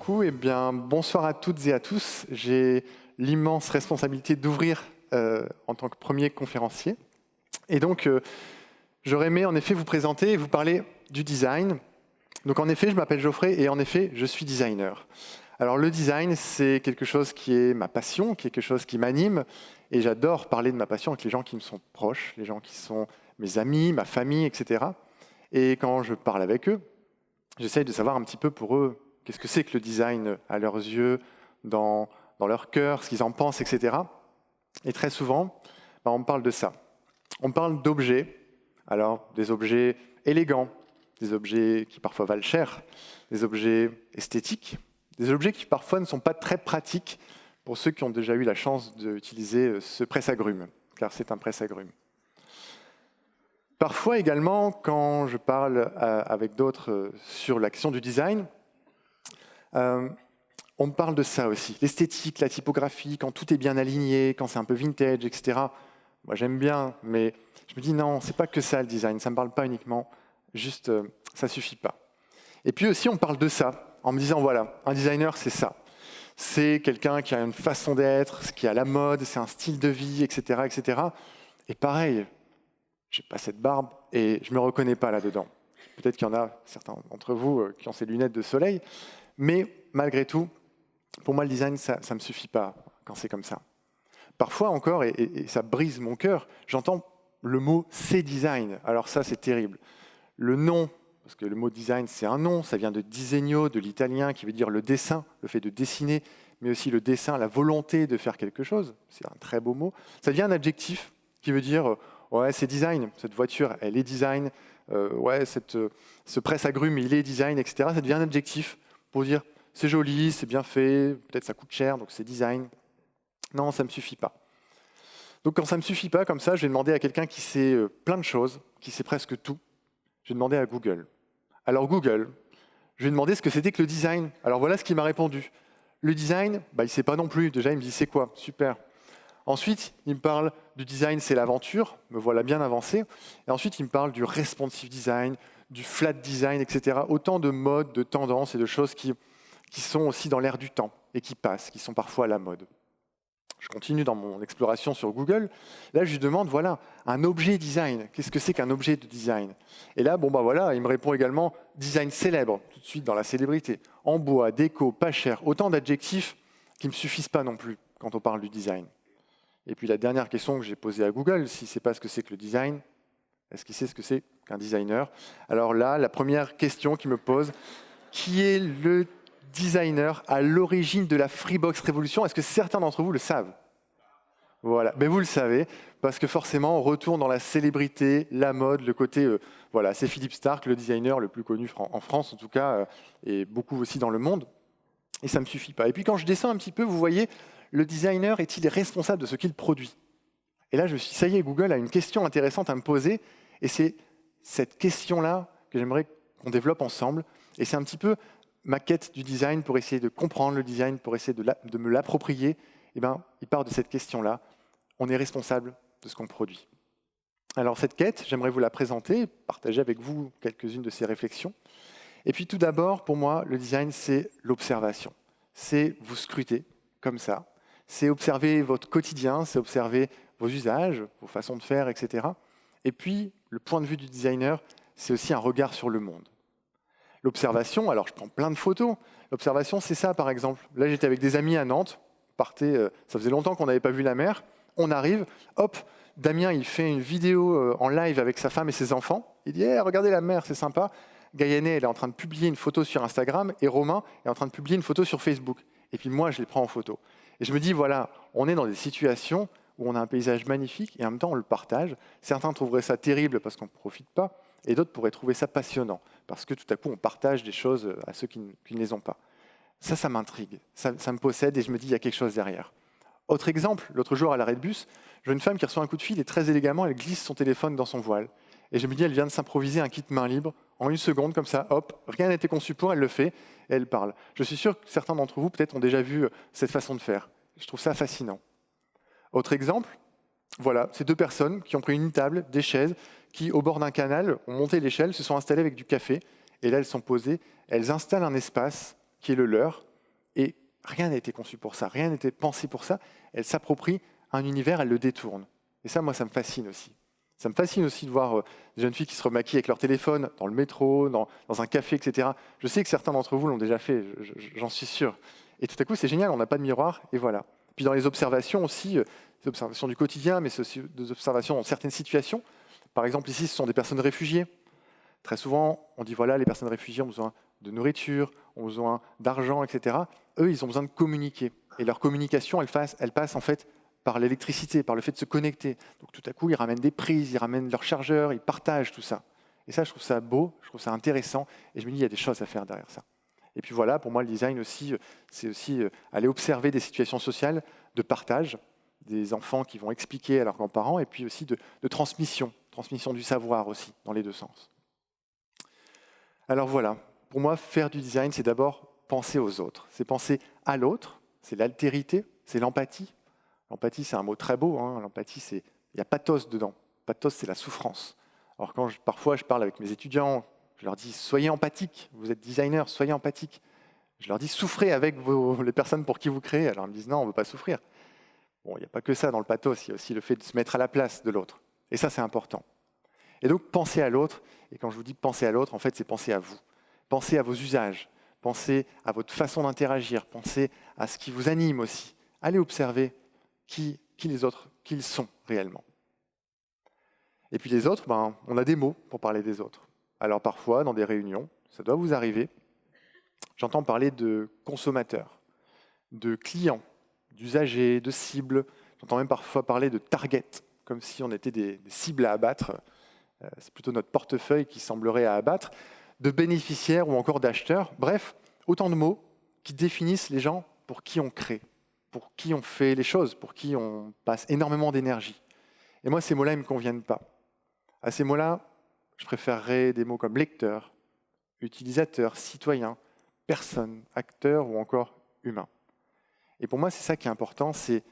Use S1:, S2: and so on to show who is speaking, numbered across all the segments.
S1: beaucoup. Eh bien, bonsoir à toutes et à tous. J'ai l'immense responsabilité d'ouvrir en tant que premier conférencier. Et donc, j'aurais aimé en effet vous présenter et vous parler du design. Donc en effet, je m'appelle Geoffrey et en effet, je suis designer. Alors le design, c'est quelque chose qui est ma passion, quelque chose qui m'anime. Et j'adore parler de ma passion avec les gens qui me sont proches, les gens qui sont mes amis, ma famille, etc. Et quand je parle avec eux, j'essaye de savoir un petit peu pour eux qu'est-ce que c'est que le design à leurs yeux, dans leur cœur, ce qu'ils en pensent, etc. Et très souvent, on me parle de ça. On me parle d'objets, alors des objets élégants, des objets qui parfois valent cher, des objets esthétiques, des objets qui parfois ne sont pas très pratiques pour ceux qui ont déjà eu la chance d'utiliser ce presse-agrumes, car c'est un presse-agrumes. Parfois également, quand je parle avec d'autres sur l'action du design, on me parle de ça aussi, l'esthétique, la typographie, quand tout est bien aligné, quand c'est un peu vintage, etc. Moi j'aime bien, mais je me dis non, c'est pas que ça le design, ça me parle pas uniquement, juste ça suffit pas. Et puis aussi on parle de ça, en me disant voilà, un designer c'est ça. C'est quelqu'un qui a une façon d'être, qui a la mode, c'est un style de vie, etc., etc. Et pareil, j'ai pas cette barbe et je me reconnais pas là-dedans. Peut-être qu'il y en a certains d'entre vous qui ont ces lunettes de soleil, mais malgré tout, pour moi le design ça me suffit pas quand c'est comme ça. Parfois encore, et ça brise mon cœur, j'entends le mot c'est design. Alors ça c'est terrible. Le nom, parce que le mot design c'est un nom, ça vient de disegno, de l'italien qui veut dire le dessin, le fait de dessiner, mais aussi le dessin, la volonté de faire quelque chose. C'est un très beau mot. Ça devient un adjectif qui veut dire ouais, c'est design, cette voiture, elle est design, ouais, ce presse-agrumes, il est design, etc. Ça devient un adjectif pour dire c'est joli, c'est bien fait, peut-être ça coûte cher, donc c'est design. Non, ça ne me suffit pas. Donc quand ça ne me suffit pas, comme ça, je vais demander à quelqu'un qui sait plein de choses, qui sait presque tout. Je vais demander à Google. Alors Google, je vais demander ce que c'était que le design. Alors voilà ce qu'il m'a répondu. Le design, il ne sait pas non plus. Déjà, il me dit c'est quoi? Super. Ensuite, il me parle du design, c'est l'aventure, me voilà bien avancé. Et ensuite, il me parle du responsive design, du flat design, etc. Autant de modes, de tendances et de choses qui sont aussi dans l'air du temps et qui passent, qui sont parfois à la mode. Je continue dans mon exploration sur Google. Là, je lui demande, voilà, un objet design. Qu'est-ce que c'est qu'un objet de design? Et là, voilà, il me répond également design célèbre, tout de suite dans la célébrité. En bois, déco, pas cher, autant d'adjectifs qui ne me suffisent pas non plus quand on parle du design. Et puis la dernière question que j'ai posée à Google, s'il ne sait pas ce que c'est que le design, est-ce qu'il sait ce que c'est qu'un designer? Alors là, la première question qu'il me pose, qui est le designer à l'origine de la Freebox Révolution? Est-ce que certains d'entre vous le savent? Voilà, mais vous le savez, parce que forcément, on retourne dans la célébrité, la mode, le côté, voilà, c'est Philippe Starck, le designer le plus connu en France en tout cas, et beaucoup aussi dans le monde, et ça ne me suffit pas. Et puis quand je descends un petit peu, vous voyez, le designer est-il responsable de ce qu'il produit? Et là, je me suis dit, ça y est, Google a une question intéressante à me poser, et c'est cette question-là que j'aimerais qu'on développe ensemble, et c'est un petit peu ma quête du design pour essayer de comprendre le design, pour essayer de me l'approprier. Eh bien, il part de cette question-là. On est responsable de ce qu'on produit. Alors cette quête, j'aimerais vous la présenter, partager avec vous quelques-unes de ces réflexions. Et puis tout d'abord, pour moi, le design, c'est l'observation. C'est vous scruter comme ça. C'est observer votre quotidien, c'est observer vos usages, vos façons de faire, etc. Et puis, le point de vue du designer, c'est aussi un regard sur le monde. L'observation, alors je prends plein de photos. L'observation, c'est ça, par exemple. Là, j'étais avec des amis à Nantes. Ça faisait longtemps qu'on n'avait pas vu la mer. On arrive, hop, Damien, il fait une vidéo en live avec sa femme et ses enfants. Il dit hey, regardez la mer, c'est sympa. Gaïané, elle est en train de publier une photo sur Instagram et Romain est en train de publier une photo sur Facebook. Et puis moi, je les prends en photo. Et je me dis, voilà, on est dans des situations où on a un paysage magnifique et en même temps, on le partage. Certains trouveraient ça terrible parce qu'on ne profite pas et d'autres pourraient trouver ça passionnant parce que tout à coup, on partage des choses à ceux qui ne les ont pas. Ça m'intrigue, ça me possède et je me dis, il y a quelque chose derrière. Autre exemple, l'autre jour à l'arrêt de bus, je vois une femme qui reçoit un coup de fil et très élégamment, elle glisse son téléphone dans son voile. Et je me dis, elle vient de s'improviser un kit main libre en une seconde, comme ça, hop, rien n'a été conçu pour, elle le fait et elle parle. Je suis sûr que certains d'entre vous, peut-être, ont déjà vu cette façon de faire. Je trouve ça fascinant. Autre exemple, voilà, c'est deux personnes qui ont pris une table, des chaises, qui, au bord d'un canal, ont monté l'échelle, se sont installées avec du café, et là, elles sont posées, elles installent un espace qui est le leur, Et rien n'a été conçu pour ça, rien n'a été pensé pour ça. Elle s'approprie un univers, elle le détourne. Et ça, moi, ça me fascine aussi. Ça me fascine aussi de voir des jeunes filles qui se remaquillent avec leur téléphone dans le métro, dans un café, etc. Je sais que certains d'entre vous l'ont déjà fait, j'en suis sûr. Et tout à coup, c'est génial, on n'a pas de miroir, et voilà. Puis dans les observations aussi, des observations du quotidien, mais c'est aussi des observations dans certaines situations. Par exemple, ici, ce sont des personnes réfugiées. Très souvent, on dit voilà, les personnes réfugiées ont besoin de nourriture, ont besoin d'argent, etc. Eux, ils ont besoin de communiquer. Et leur communication, elle passe en fait par l'électricité, par le fait de se connecter. Donc tout à coup, ils ramènent des prises, ils ramènent leurs chargeurs, ils partagent tout ça. Et ça, je trouve ça beau, je trouve ça intéressant, et je me dis, il y a des choses à faire derrière ça. Et puis voilà, pour moi, le design aussi, c'est aussi aller observer des situations sociales de partage, des enfants qui vont expliquer à leurs grands-parents, et puis aussi de transmission du savoir aussi, dans les deux sens. Alors voilà, pour moi, faire du design, c'est d'abord penser aux autres. C'est penser à l'autre, c'est l'altérité, c'est l'empathie. L'empathie, c'est un mot très beau. Hein. L'empathie, il y a pathos dedans. Pathos, c'est la souffrance. Alors parfois, je parle avec mes étudiants, je leur dis « soyez empathiques, vous êtes designer, soyez empathiques ». Je leur dis « souffrez avec les personnes pour qui vous créez ». Alors ils me disent « non, on ne veut pas souffrir ». Bon, il n'y a pas que ça dans le pathos, il y a aussi le fait de se mettre à la place de l'autre. Et ça, c'est important. Et donc, pensez à l'autre. Et quand je vous dis penser à l'autre, en fait, c'est penser à vous. Pensez à vos usages. Pensez à votre façon d'interagir. Pensez à ce qui vous anime aussi. Allez observer qui les autres, qui ils sont réellement. Et puis les autres, on a des mots pour parler des autres. Alors parfois, dans des réunions, ça doit vous arriver, j'entends parler de consommateurs, de clients, d'usagers, de cibles. J'entends même parfois parler de target, comme si on était des cibles à abattre. C'est plutôt notre portefeuille qui semblerait à abattre, de bénéficiaires ou encore d'acheteurs. Bref, autant de mots qui définissent les gens pour qui on crée, pour qui on fait les choses, pour qui on passe énormément d'énergie. Et moi, ces mots-là, ils ne me conviennent pas. À ces mots-là, je préférerais des mots comme lecteur, utilisateur, citoyen, personne, acteur ou encore humain. Et pour moi, c'est ça qui est important, c'est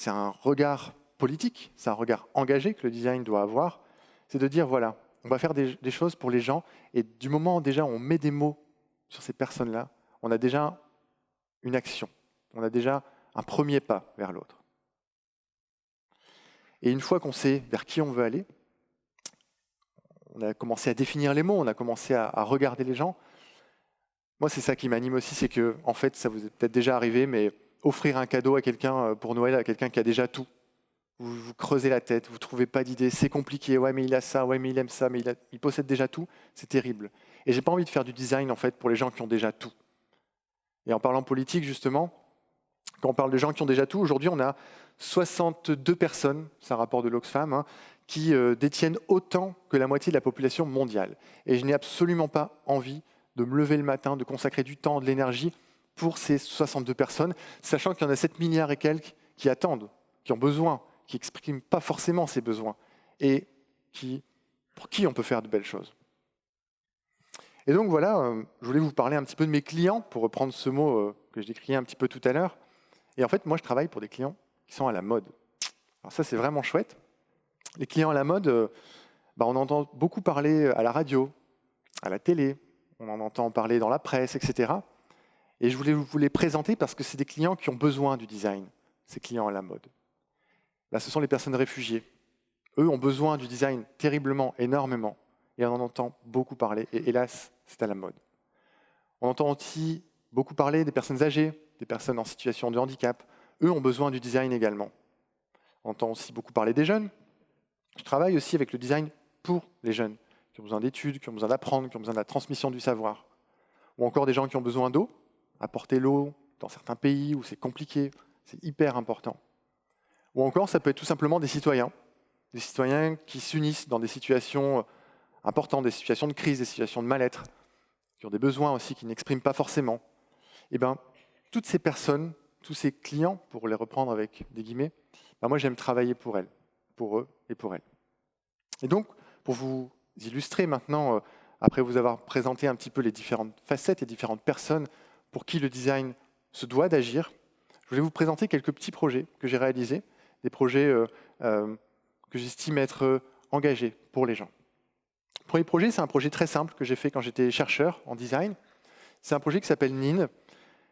S1: un regard politique, c'est un regard engagé que le design doit avoir, c'est de dire, voilà, on va faire des choses pour les gens, et du moment où déjà on met des mots sur ces personnes-là, on a déjà une action, on a déjà un premier pas vers l'autre. Et une fois qu'on sait vers qui on veut aller, on a commencé à définir les mots, on a commencé à regarder les gens. Moi, c'est ça qui m'anime aussi, c'est que, en fait, ça vous est peut-être déjà arrivé, mais offrir un cadeau à quelqu'un pour Noël, à quelqu'un qui a déjà tout. Vous creusez la tête, vous ne trouvez pas d'idée, c'est compliqué, ouais mais il a ça, ouais mais il aime ça, mais il possède déjà tout, c'est terrible. Et j'ai pas envie de faire du design en fait pour les gens qui ont déjà tout. Et en parlant politique justement, quand on parle de gens qui ont déjà tout, aujourd'hui on a 62 personnes, c'est un rapport de l'Oxfam, hein, qui détiennent autant que la moitié de la population mondiale. Et je n'ai absolument pas envie de me lever le matin, de consacrer du temps, de l'énergie pour ces 62 personnes, sachant qu'il y en a 7 milliards et quelques qui attendent, qui ont besoin, qui n'expriment pas forcément ces besoins et pour qui on peut faire de belles choses. Et donc voilà, je voulais vous parler un petit peu de mes clients, pour reprendre ce mot que je décriais un petit peu tout à l'heure. Et en fait, moi, je travaille pour des clients qui sont à la mode. Alors ça, c'est vraiment chouette. Les clients à la mode, on entend beaucoup parler à la radio, à la télé, on en entend parler dans la presse, etc. Et je voulais vous les présenter parce que c'est des clients qui ont besoin du design, ces clients à la mode. Là, ce sont les personnes réfugiées. Eux ont besoin du design terriblement, énormément. Et on en entend beaucoup parler. Et hélas, c'est à la mode. On entend aussi beaucoup parler des personnes âgées, des personnes en situation de handicap. Eux ont besoin du design également. On entend aussi beaucoup parler des jeunes. Je travaille aussi avec le design pour les jeunes, qui ont besoin d'études, qui ont besoin d'apprendre, qui ont besoin de la transmission du savoir. Ou encore des gens qui ont besoin d'eau, apporter l'eau dans certains pays où c'est compliqué, c'est hyper important. Ou encore, ça peut être tout simplement des citoyens qui s'unissent dans des situations importantes, des situations de crise, des situations de mal-être, qui ont des besoins aussi qu'ils n'expriment pas forcément. Et toutes ces personnes, tous ces clients, pour les reprendre avec des guillemets, moi j'aime travailler pour elles, pour eux et pour elles. Et donc, pour vous illustrer maintenant, après vous avoir présenté un petit peu les différentes facettes, les différentes personnes pour qui le design se doit d'agir, je voulais vous présenter quelques petits projets que j'ai réalisés, des projets que j'estime être engagés pour les gens. Le premier projet, c'est un projet très simple que j'ai fait quand j'étais chercheur en design. C'est un projet qui s'appelle NIN.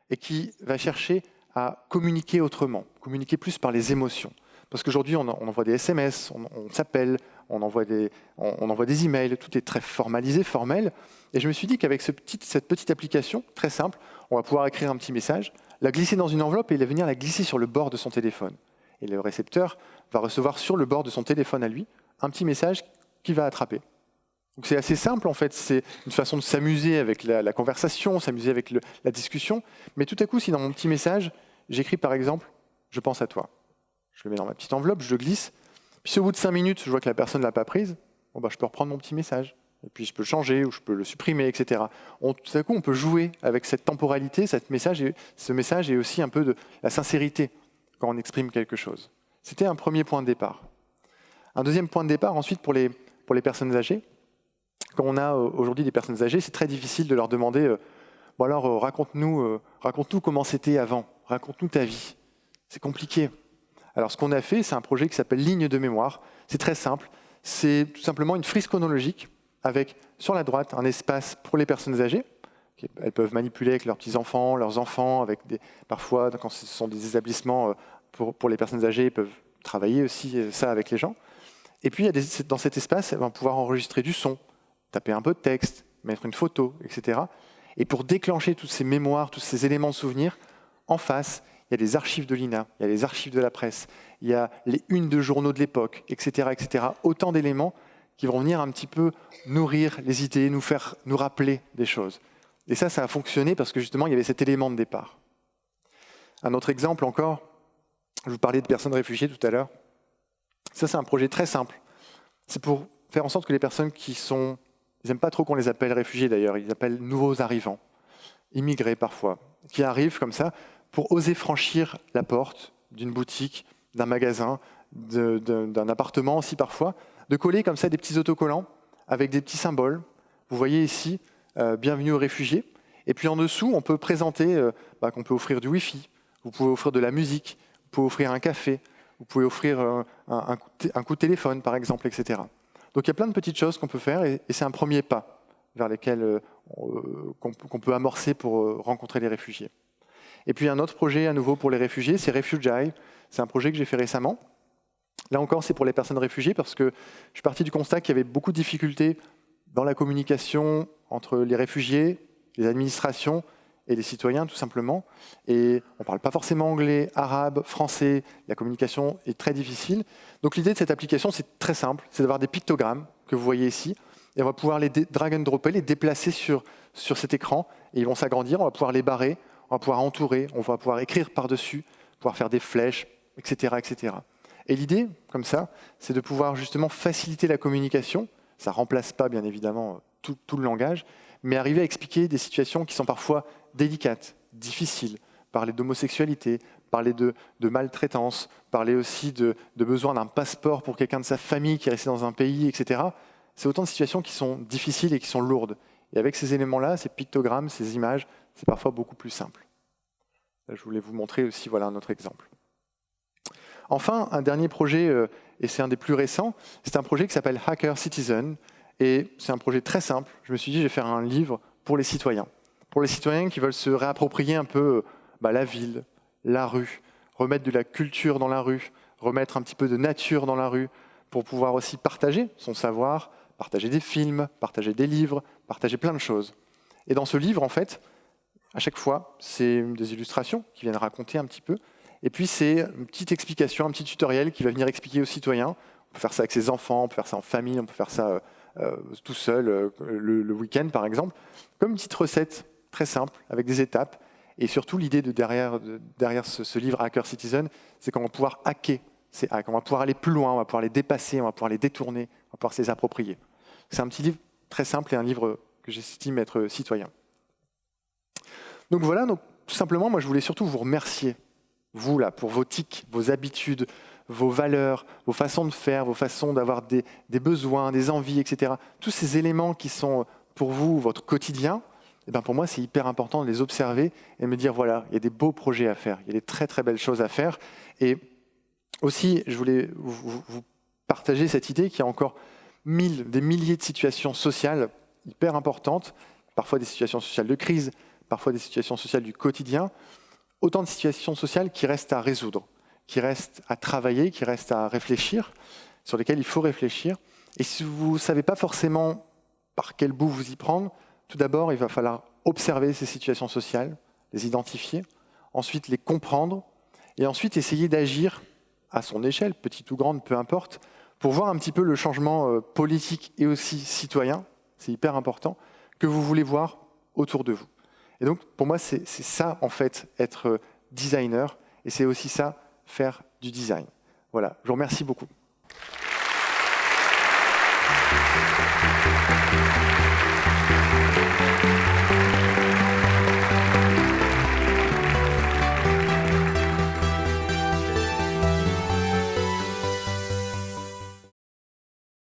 S1: et qui va chercher à communiquer autrement, communiquer plus par les émotions. Parce qu'aujourd'hui, on envoie des SMS, on s'appelle, on envoie des emails, tout est très formalisé, formel. Et je me suis dit qu'avec cette petite application, très simple, on va pouvoir écrire un petit message, la glisser dans une enveloppe et venir la glisser sur le bord de son téléphone. Et le récepteur va recevoir sur le bord de son téléphone à lui un petit message qu'il va attraper. Donc c'est assez simple en fait, c'est une façon de s'amuser avec la conversation, s'amuser avec la discussion. Mais tout à coup, si dans mon petit message, j'écris par exemple « Je pense à toi », je le mets dans ma petite enveloppe, je le glisse. Puis si au bout de 5 minutes, je vois que la personne ne l'a pas prise, je peux reprendre mon petit message. Et puis je peux le changer ou je peux le supprimer, etc. Tout à coup, on peut jouer avec cette temporalité, ce message et aussi un peu de la sincérité quand on exprime quelque chose. C'était un premier point de départ. Un deuxième point de départ ensuite pour les personnes âgées. Quand on a aujourd'hui des personnes âgées, c'est très difficile de leur demander raconte-nous comment c'était avant, raconte-nous ta vie. C'est compliqué. Alors ce qu'on a fait, c'est un projet qui s'appelle Ligne de mémoire. C'est très simple. C'est tout simplement une frise chronologique avec sur la droite un espace pour les personnes âgées. Elles peuvent manipuler avec leurs petits-enfants, leurs enfants, parfois quand ce sont des établissements pour les personnes âgées, ils peuvent travailler aussi ça avec les gens. Et puis dans cet espace, elles vont pouvoir enregistrer du son, taper un peu de texte, mettre une photo, etc. Et pour déclencher toutes ces mémoires, tous ces éléments de souvenirs, en face, il y a des archives de l'INA, il y a les archives de la presse, il y a les unes de journaux de l'époque, etc., etc. Autant d'éléments qui vont venir un petit peu nourrir les idées, nous rappeler des choses. Et ça a fonctionné parce que justement, il y avait cet élément de départ. Un autre exemple encore, je vous parlais de personnes réfugiées tout à l'heure. Ça, c'est un projet très simple. C'est pour faire en sorte que les personnes ils n'aiment pas trop qu'on les appelle réfugiés d'ailleurs, ils appellent nouveaux arrivants, immigrés parfois, qui arrivent comme ça pour oser franchir la porte d'une boutique, d'un magasin, d'un appartement aussi parfois, de coller comme ça des petits autocollants avec des petits symboles. Vous voyez ici, bienvenue aux réfugiés. Et puis en dessous, on peut présenter qu'on peut offrir du Wi-Fi, vous pouvez offrir de la musique, vous pouvez offrir un café, vous pouvez offrir un coup de téléphone par exemple, etc. Donc il y a plein de petites choses qu'on peut faire et c'est un premier pas vers lesquels qu'on peut amorcer pour rencontrer les réfugiés. Et puis un autre projet à nouveau pour les réfugiés, c'est Refugii. C'est un projet que j'ai fait récemment. Là encore, c'est pour les personnes réfugiées parce que je suis parti du constat qu'il y avait beaucoup de difficultés dans la communication entre les réfugiés, les administrations et les citoyens, tout simplement. Et on ne parle pas forcément anglais, arabe, français. La communication est très difficile. Donc l'idée de cette application, c'est très simple. C'est d'avoir des pictogrammes que vous voyez ici. Et on va pouvoir les drag and dropper, les déplacer sur cet écran. Et ils vont s'agrandir, on va pouvoir les barrer, on va pouvoir entourer, on va pouvoir écrire par-dessus, pouvoir faire des flèches, etc., etc. Et l'idée, comme ça, c'est de pouvoir justement faciliter la communication. Ça ne remplace pas, bien évidemment, tout le langage, mais arriver à expliquer des situations qui sont parfois délicates, difficiles. Parler d'homosexualité, parler de maltraitance, parler aussi de besoin d'un passeport pour quelqu'un de sa famille qui est resté dans un pays, etc. C'est autant de situations qui sont difficiles et qui sont lourdes. Et avec ces éléments-là, ces pictogrammes, ces images, c'est parfois beaucoup plus simple. Là, je voulais vous montrer aussi un autre exemple. Enfin, un dernier projet, et c'est un des plus récents, c'est un projet qui s'appelle Hacker Citizen. Et c'est un projet très simple. Je me suis dit, je vais faire un livre pour les citoyens. Pour les citoyens qui veulent se réapproprier un peu la ville, la rue, remettre de la culture dans la rue, remettre un petit peu de nature dans la rue, pour pouvoir aussi partager son savoir, partager des films, partager des livres, partager plein de choses. Et dans ce livre, en fait, à chaque fois, c'est des illustrations qui viennent raconter un petit peu. Et puis, c'est une petite explication, un petit tutoriel qui va venir expliquer aux citoyens. On peut faire ça avec ses enfants, on peut faire ça en famille, on peut faire ça tout seul, le week-end, par exemple. Comme une petite recette très simple, avec des étapes. Et surtout, l'idée derrière ce livre Hacker Citizen, c'est qu'on va pouvoir hacker ces hacks. On va pouvoir aller plus loin, on va pouvoir les dépasser, on va pouvoir les détourner, on va pouvoir se les approprier. C'est un petit livre très simple et un livre que j'estime être citoyen. Donc voilà, tout simplement, moi je voulais surtout vous remercier, vous là, pour vos tics, vos habitudes, vos valeurs, vos façons de faire, vos façons d'avoir des besoins, des envies, etc. Tous ces éléments qui sont pour vous votre quotidien, pour moi c'est hyper important de les observer et de me dire voilà, il y a des beaux projets à faire, il y a des très très belles choses à faire. Et aussi, je voulais vous partager cette idée qu'il y a encore des milliers de situations sociales hyper importantes, parfois des situations sociales de crise, parfois des situations sociales du quotidien, autant de situations sociales qui restent à résoudre, qui restent à travailler, qui restent à réfléchir, sur lesquelles il faut réfléchir. Et si vous ne savez pas forcément par quel bout vous y prendre, tout d'abord, il va falloir observer ces situations sociales, les identifier, ensuite les comprendre, et ensuite essayer d'agir à son échelle, petite ou grande, peu importe, pour voir un petit peu le changement politique et aussi citoyen, c'est hyper important, que vous voulez voir autour de vous. Et donc, pour moi, c'est ça, en fait, être designer, et c'est aussi ça, faire du design. Voilà, je vous remercie beaucoup.